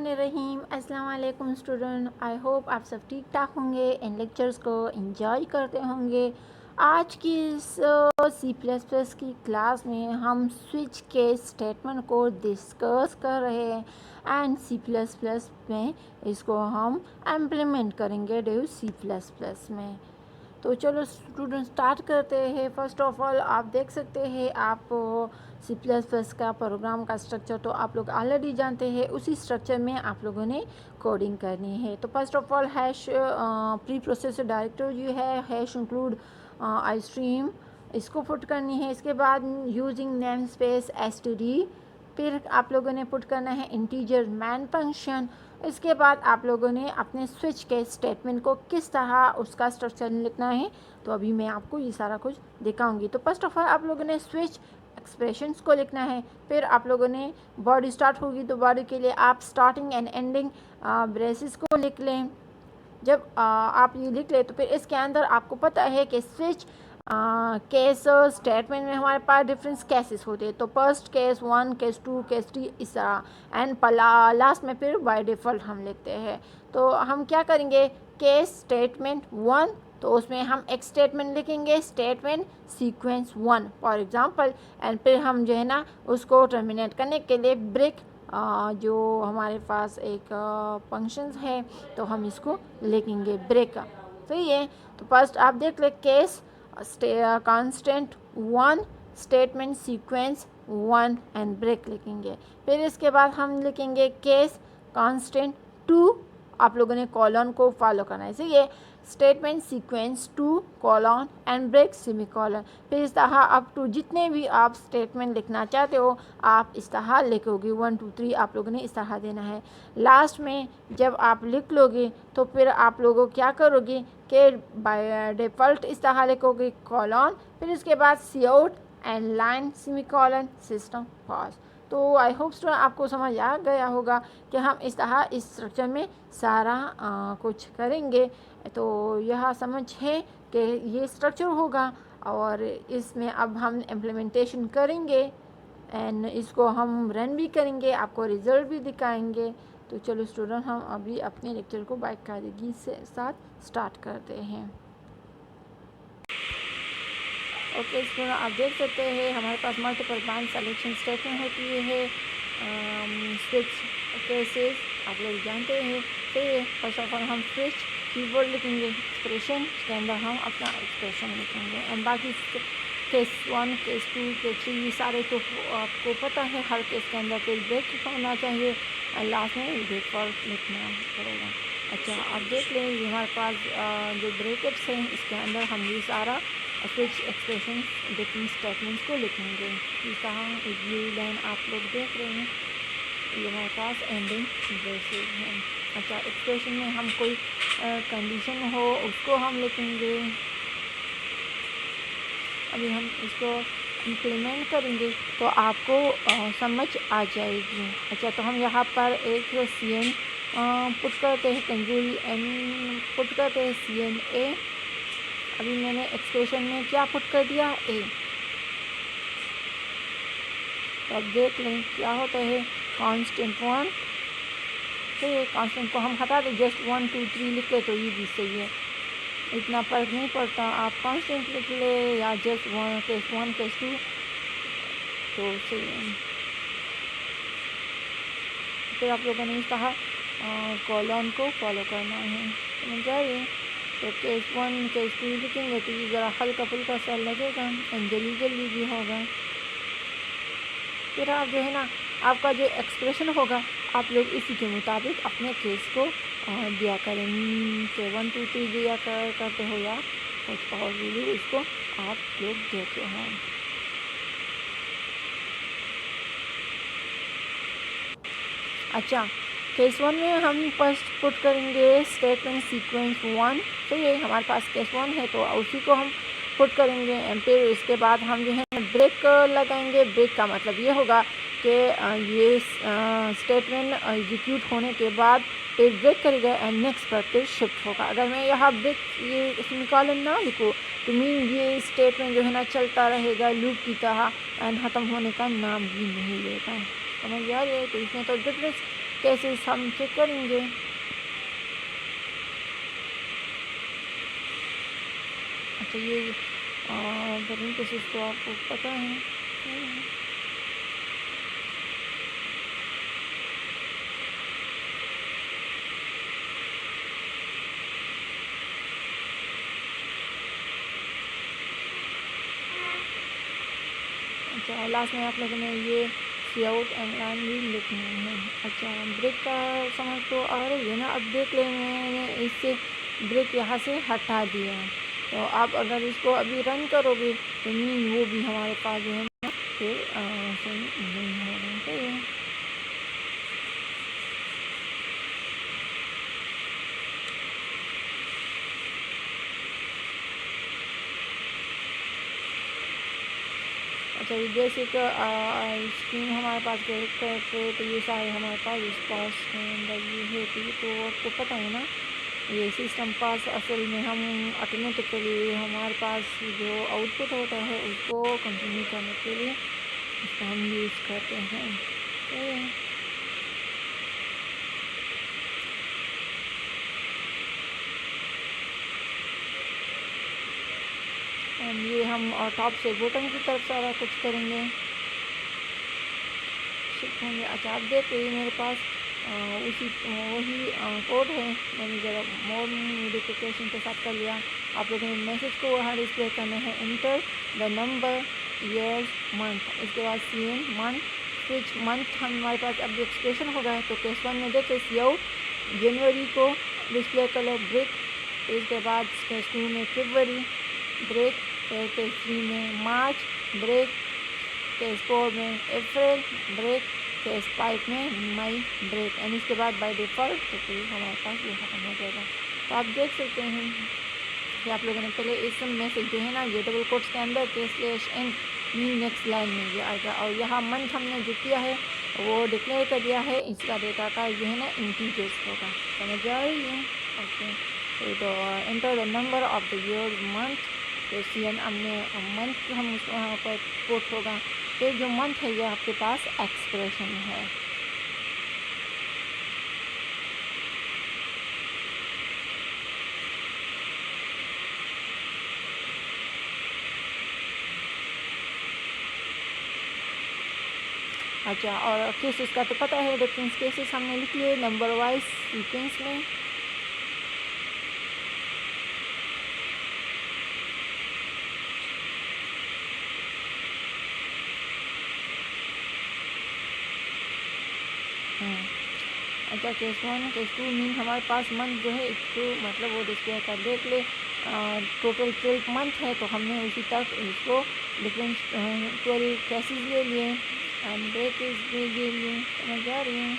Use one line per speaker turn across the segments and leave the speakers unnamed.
बिस्मिल्लाहिर्रहमानिर्रहीम। अस्सलाम वालेकुम स्टूडेंट, आई होप आप सब ठीक ठाक होंगे, इन लेक्चर्स को एंजॉय करते होंगे। आज की इस सी प्लस प्लस की क्लास में हम स्विच के स्टेटमेंट को डिस्कस कर रहे हैं एंड सी प्लस प्लस में इसको हम इम्प्लीमेंट करेंगे ड्यू सी प्लस प्लस में। तो चलो स्टूडेंट स्टार्ट करते हैं। फर्स्ट ऑफ ऑल आप देख सकते हैं, आप सी प्लस प्लस का प्रोग्राम का स्ट्रक्चर तो आप लोग ऑलरेडी जानते हैं, उसी स्ट्रक्चर में आप लोगों ने कोडिंग करनी है। तो first of all hash pre processor director जो है हैश इंक्लूड आई स्ट्रीम, इसको पुट करनी है। इसके बाद यूजिंग नेम स्पेस एसटीडी, फिर आप लोगों ने पुट करना है इंटीजर मैन फंक्शन। इसके बाद आप लोगों ने अपने स्विच के स्टेटमेंट को किस तरह उसका स्ट्रक्चर लिखना है, तो अभी मैं आपको ये सारा कुछ दिखाऊंगी। तो फर्स्ट ऑफ ऑल आप लोगों ने स्विच एक्सप्रेशंस को लिखना है। फिर आप लोगों ने बॉडी स्टार्ट होगी तो बॉडी के लिए आप स्टार्टिंग एंड एंडिंग ब्रेसेस को लिख लें। जब आप ये लिख लें तो फिर इसके अंदर आपको पता है कि स्विच केस स्टेटमेंट में हमारे पास डिफरेंस केसेस होते हैं। तो फर्स्ट केस 1, केस 2, केस 3 इस तरह, एंड लास्ट में फिर बाय डिफ़ॉल्ट हम लिखते हैं। तो हम क्या करेंगे, केस स्टेटमेंट 1, तो उसमें हम एक स्टेटमेंट लिखेंगे, statement sequence 1 for example, and फिर हम जो है ना उसको टर्मिनेट करने के लिए ब्रेक जो हमारे पास एक फंक्शंस है तो हम इसको लिखेंगे ब्रेक। तो ये तो फर्स्ट आप देख ले, case constant 1 statement sequence 1 and break लिखेंगे। फिर इसके बाद हम लिखेंगे केस कांस्टेंट 2, आप लोगों ने कॉलन को फॉलो करना है, इसीलिए statement sequence 2 colon and break semi colon. फिर इस तरह अप टू जितने भी आप स्टेटमेंट लिखना चाहते हो आप इस तरह लिखोगे, 1 2 3 आप लोगों ने इस तरह देना है। लास्ट में जब आप लिख लोगे तो फिर आप लोगों क्या करोगे कि बाय डिफ़ॉल्ट इस तरह लिखोगे कॉलन, फिर इसके बाद cout end line semicolon system pause. तो आई होप स्टूडेंट आपको समझ आ गया होगा कि हम इस तरह इस स्ट्रक्चर में सारा कुछ करेंगे। तो यह समझ है कि ये स्ट्रक्चर होगा और इसमें अब हम इम्प्लीमेंटेशन करेंगे एंड इसको हम रन भी करेंगे, आपको रिज़ल्ट भी दिखाएंगे। तो चलो स्टूडेंट हम अभी अपने लेक्चर को बाकायदगी से साथ स्टार्ट करते हैं। ओके स्टूडेंट, आप देख सकते हैं हमारे पास मल्टीपल ब्रांच सिलेक्शन स्टेटमेंट होती है, स्विच केसेस आप लोग जानते हैं। तो फर्स्ट ऑफ ऑल हम स्विच कीवर्ड लिखेंगे, एक्सप्रेशन के अंदर हम अपना एक्सप्रेशन लिखेंगे एंड बाकी केस 1, केस 2, केस 3 ये सारे तो आपको पता है, हर केस के अंदर कोई ब्रेक होना चाहिए और लास्ट में डिफ़ॉल्ट लिखना पड़ेगा। अच्छा आप देख लें, ये हमारे पास जो ब्रेकअप्स हैं इसके अंदर हम ये सारा स्विच एक्सप्रेशन डिफरेंट स्टेटमेंट्स को लिखेंगे। इस तरह ये लाइन आप लोग देख रहे हैं, ये हमारे पास एंडिंग ब्रेसेस हैं। अच्छा एक्सप्रेशन में हम कोई कंडीशन हो उसको हम लिखेंगे। अभी हम इसको इम्प्लीमेंट करेंगे तो आपको समझ आ जाएगी। अच्छा तो हम यहाँ पर एक CN पुट करते हैं, कंजूल एन पुट करते हैं CNA। अभी मैंने एक्सप्रेशन में क्या पुट कर दिया, A। तो अब देख लें क्या होता है, कांस्टेंट 1, तो ये कांस्टेंट को हम हटा दें, जस्ट 1 2 3 लिख ले तो ये भी सही है, इतना फर्क नहीं पड़ता। आप कांस्टेंट लिख ले या जस्ट 1 केस 2 तो सही है। फिर आप लोगों ने इस तरह कॉलन को फॉलो करना है, समझ आइए। तो केस 1 केस 2 लिखेंगे तो ये ज़रा हल्का फुल्का सा लगेगा एंड जल्दी जल्दी भी होगा। फिर आप जो है ना आपका जो एक्सप्रेशन होगा आप लोग इसी के मुताबिक अपने केस को दिया करें, तो 1 2 3 दिया करते हो या कुछ और भी उसको आप लोग देते हैं। अच्छा केस 1 में हम फर्स्ट पुट करेंगे स्टेटमेंट सीक्वेंस 1, तो ये हमारे पास केस 1 है तो उसी को हम पुट करेंगे एंड फिर इसके बाद हम जो है ब्रेक लगाएंगे। ब्रेक का मतलब ये होगा कि ये स्टेटमेंट एग्जीक्यूट होने के बाद फिर ब्रेक करेगा एंड नेक्स्ट पर फिर शिफ्ट होगा। अगर मैं यहाँ ब्रेक ये सेमीकोलन ना लिखूँ तो मीन ये स्टेटमेंट जो है ना चलता रहेगा लूप की तरह एंड ख़त्म होने का नाम भी नहीं लेगा, समझ आ रही है। तो इसमें तो डिफरेंस केसेस हम चेक करेंगे। अच्छा ये बर्निंग केसेस तो आपको पता है। अच्छा लास्ट में आप लोगों ने ये सी आउट एंड लाइन भी लिखनी है। अच्छा ब्रेक का समझ तो आ रही है ना। अब देख ले मैंने इससे ब्रेक यहाँ से हटा दिया, तो आप अगर इसको अभी रन करोगे तो मीन वो भी हमारे पास जो है ना फिर सही नहीं होगा। सही है। अच्छा ये बेसिक स्क्रीन हमारे पास कैरेक्टर तो ये सारे हमारे पास इस पास के अंदर ये है। तो आपको पता है ना ये सिस्टम पास असल में हम ऑटोमेटिकली हमारे पास जो आउटपुट होता है उसको कंटिन्यू करने के लिए इसको हम यूज़ करते हैं। एंड ये हम टॉप से बॉटम की तरफ सारा कुछ करेंगे, शिफ्ट होंगे। अच्छा आप देख रहे मेरे पास उसी वही कोड है। मैंने ज़रा मोर मॉडिफिकेशन के साथ कर लिया। आप लोगों ने मैसेज को वहाँ डिस्प्ले करना है। Enter the number years month, इसके बाद CN मंथ स्विच मंथ हमारे पास अब एक्सप्रेशन होगा। तो केस 1 में देखे CO जनवरी को डिस्प्ले कलर ब्रेक, इसके बाद केस 2 में फरवरी ब्रेक, केस 3 में मार्च ब्रेक, केस 4 में अप्रैल ब्रेक, केस 5 में मई ब्रेक। एंड इसके बाद बाय डिफ़ॉल्ट तो फिर हमारे पास ये ख़त्म हो जाएगा। तो आप देख सकते हैं कि आप लोगों ने पहले इस मैसेज जो है ना ये डबल कोट्स के अंदर /n नेक्स्ट लाइन में ये आएगा। और यहाँ मंथ हमने जो किया है वो डिक्लेयर कर दिया है। इसका डेटा का जो है ना इंटीजर्स होगा। समझ आ रही है। ओके तो enter the number of the year month, तो CN हमने मंथ हम उस वहाँ पर कोट होगा। फिर जो मंथ है ये आपके पास एक्सप्रेशन है। अच्छा और केसेस का तो पता है, डिफरेंस केसेस हमने लिख लिए नंबर वाइज सीक्वेंस में। अच्छा केस 1 केस 2 मीन हमारे पास मंथ जो है इसको मतलब वो डिस्प्ले कर देख ले। टोटल 12 मंथ है तो हमने उसी तक इसको डिफरेंट 12 केसेस ले लिए एंड ब्रेकेज भी ले लिए। समझ आ रही है।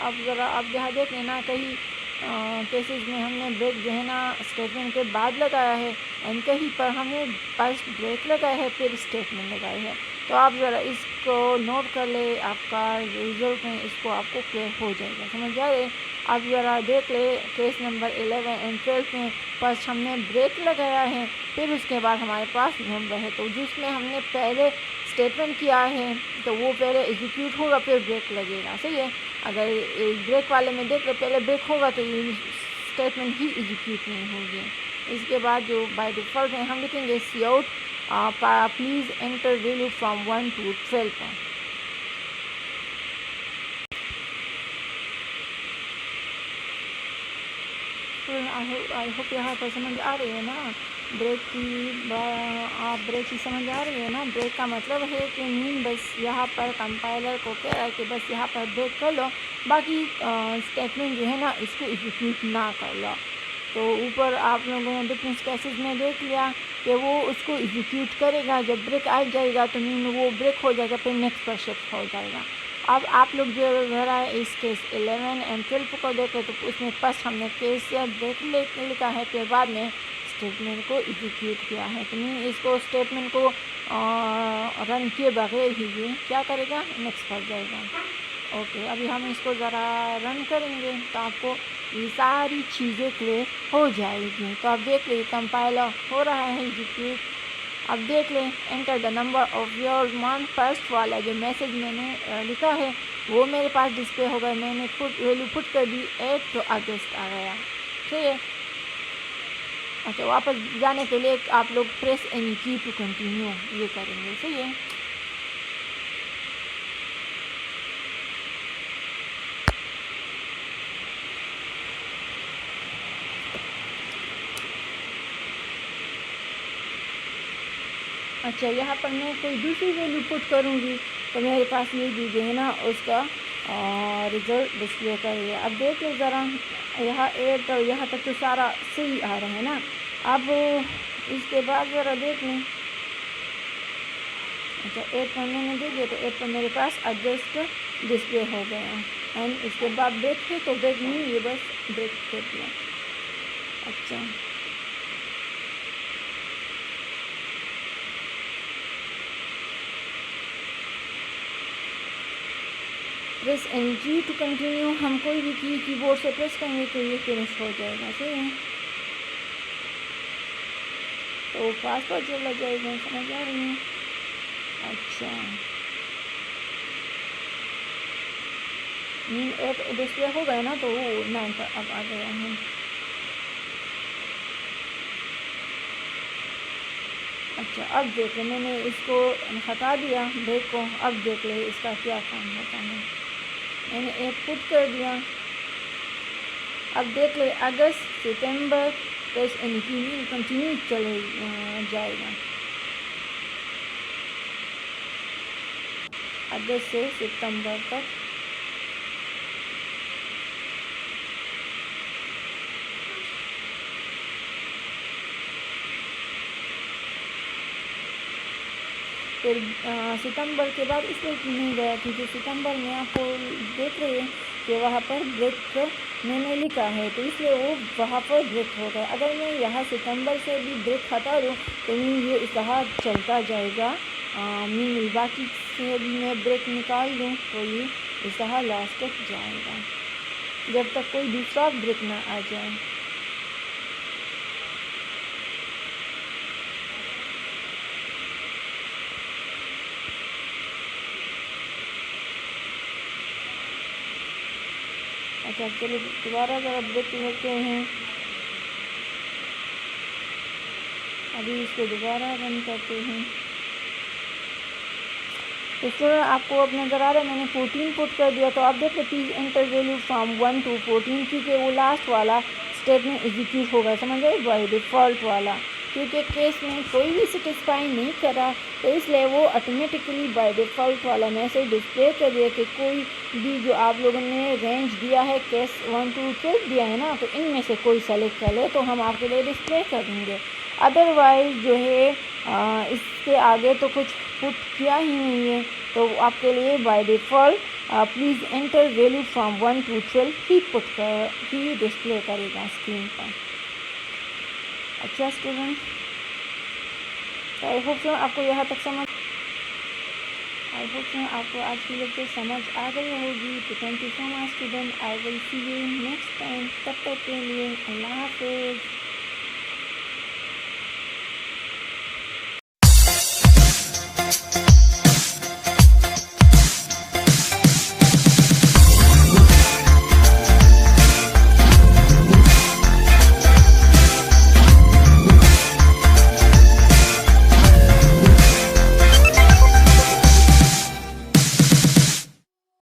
अब ज़रा आप यहाँ देख लेना कहीं केसेस में हमने ब्रेक जो है ना स्टेटमेंट के बाद लगाया है एंड कहीं पर हमने फर्स्ट ब्रेक लगाया है फिर स्टेटमेंट लगाया है। तो आप ज़रा इसको नोट कर ले, आपका रिजल्ट में इसको आपको क्लियर हो जाएगा। समझ आ रहे। आप ज़रा देख ले केस नंबर 11 एंड 12 में फर्स्ट हमने ब्रेक लगाया है फिर उसके बाद हमारे पास नंबर है। तो जिसमें हमने पहले स्टेटमेंट किया है तो वो पहले एग्जीक्यूट होगा फिर ब्रेक लगेगा। सही है। अगर ब्रेक वाले में देख ले पहले ब्रेक होगा तो ये स्टेटमेंट ही एग्जीक्यूट नहीं होगी। इसके बाद जो बाय डिफ़ॉल्ट में हम लिखेंगे cout please enter value from 1 to 12। I hope यहाँ पर समझ आ रही है ना ब्रेक की समझ आ रही है ना। ब्रेक का मतलब है कि मीन बस यहाँ पर कंपाइलर को कह रहा है कि बस यहाँ पर ब्रेक कर लो, बाकी स्टेटमेंट जो है ना इसको एग्जीक्यूट ना कर लो। तो ऊपर आप लोगों ने डिफरेंस केसेस में देख लिया कि वो उसको एग्जीक्यूट करेगा। जब ब्रेक आ जाएगा तो मीन वो ब्रेक हो जाएगा फिर नेक्स्ट पर शिफ्ट हो जाएगा। अब आप लोग जो ज़रा इस केस 11 एंड 12 को देखें तो उसमें फर्स्ट हमने केस ब्रेक लिखा है फिर बाद में स्टेटमेंट को एग्जीक्यूट किया है। तो मीन इसको स्टेटमेंट को रन किए बगैर ही ये क्या करेगा नेक्स्ट पर जाएगा। ओके, अभी हम इसको ज़रा रन करेंगे तो आपको ये सारी चीज़ें क्लियर हो जाएगी। तो आप देख लें कंपाइलर हो रहा है एग्जीक्यूट। अब देख लें enter the number of your month, first वाला जो मैसेज मैंने लिखा है वो मेरे पास डिस्प्ले हो गया। मैंने वैल्यू पुट कर दी 8 तो अगस्त आ गया। ठीक है। अच्छा, वापस जाने के लिए आप लोग प्रेस एनी की टू कंटिन्यू ये करेंगे। सही है। अच्छा, यहाँ पर मैं कोई दूसरी वैल्यू पुट करूँगी तो मेरे पास ये जो है ना उसका रिजल्ट डिस्प्ले करेगा। अब देख लो ज़रा, यहाँ 8 और यहाँ तक तो सारा सही आ रहा है ना। अब इसके बाद ज़रा देख लें। अच्छा, 8 पर मैंने दे दिया तो 8 पर मेरे पास अगस्त डिस्प्ले हो गया। एंड इसके बाद ब्रेक है तो ब्रेक नहीं, ये बस ब्रेक कर दिया। अच्छा, प्रेस एन की टू कंटिन्यू। हम कोई भी कीबोर्ड से प्रेस करेंगे तो ये फिनिश हो जाएगा। सही है। तो पासवर्ड चला जाएगा, समझ आ रही है। अच्छा, 8 डिस्प्ले हो गए ना तो वो 9 पर अब आ गया है। अच्छा, अब देख ले मैंने इसको हटा दिया ब्रेक को। अब देख ले इसका क्या काम होता है। मैंने 8 पुट कर दिया। अब देख ले अगस्त सितंबर प्रेस एन की कंटिन्यू चले जाएगा। अगस्त से सितंबर तक। फिर सितंबर के बाद इसलिए नहीं गया क्योंकि सितंबर में आपको देख रहे हैं कि वहाँ पर ब्रेक मैंने लिखा है तो इसलिए वो वहाँ पर ब्रेक हो गया। अगर मैं यहाँ सितंबर से भी ब्रेक हटा दूँ तो ये इस तरह चलता जाएगा। बाकी से भी मैं ब्रेक निकाल दूँ तो ये इस तरह लास्ट तक जाएगा जब तक कोई दूसरा ब्रेक ना आ जाए। अच्छा, चलिए दोबारा ज़रा ब्रेक करते हैं। अभी इसको दोबारा रन करते हैं। तो स्टूडेंट आपको अब नज़र आ रहा है मैंने 14 पुट कर दिया। तो आप देखिए please enter value from 1 to 14 क्योंकि वो लास्ट वाला स्टेटमेंट एग्जीक्यूट होगा, समझ गए, बाय डिफ़ॉल्ट वाला। क्योंकि केस में कोई भी सेटिस्फाई नहीं करा तो इसलिए वो ऑटोमेटिकली बाय डिफ़ॉल्ट वाला मैसेज डिस्प्ले कर दिया कि कोई भी जो आप लोगों ने रेंज दिया है केस 1 to 12 दिया है ना तो इनमें से कोई सेलेक्ट कर ले तो हम आपके लिए डिस्प्ले कर देंगे। अदरवाइज़ जो है इसके आगे तो कुछ पुट किया ही नहीं है तो आपके लिए by default please enter value from 1 to 12 he display करेगा स्क्रीन पर। अच्छा स्टूडेंट, आई होप सो आपको यहाँ तक आपको आज की लेक्चर समझ आ गई होगी। तो thank you so much student. I will see you next time. तब तक के लिए अल्लाह हाफिज़।